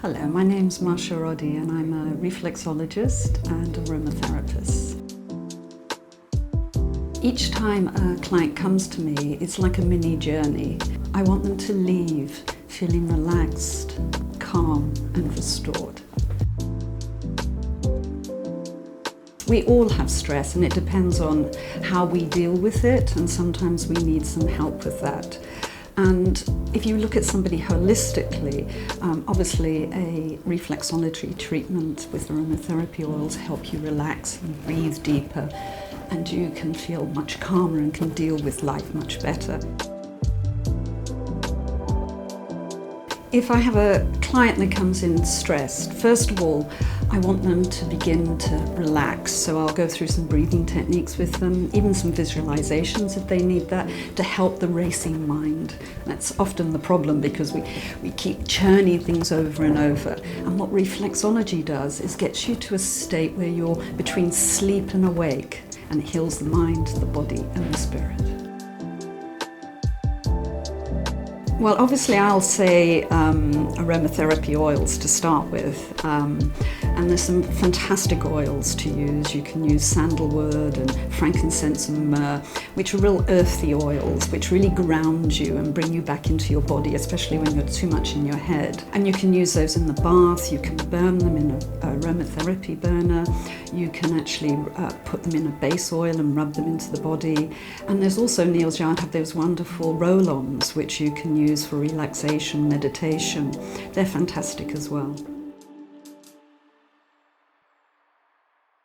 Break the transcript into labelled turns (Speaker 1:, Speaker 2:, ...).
Speaker 1: Hello, my name's Marsha Roddy and I'm a reflexologist and aromatherapist. Each time a client comes to me, it's like a mini journey. I want them to leave feeling relaxed, calm and restored. We all have stress and it depends on how we deal with it, and sometimes we need some help with that. And if you look at somebody holistically, obviously a reflexology treatment with aromatherapy oils help you relax and breathe deeper, and you can feel much calmer and can deal with life much better. If I have a client that comes in stressed, first of all, I want them to begin to relax. So I'll go through some breathing techniques with them, even some visualizations if they need that, to help the racing mind. That's often the problem because we keep churning things over and over. And what reflexology does is gets you to a state where you're between sleep and awake, and it heals the mind, the body and the spirit. Well, obviously I'll say aromatherapy oils to start with, and there's some fantastic oils to use. You can use sandalwood and frankincense and myrrh, which are real earthy oils, which really ground you and bring you back into your body, especially when you're too much in your head. And you can use those in the bath, you can burn them in an aromatherapy burner, you can actually put them in a base oil and rub them into the body. And there's also, Neal's Yard have those wonderful roll-ons, which you can use for relaxation, meditation. They're fantastic as well.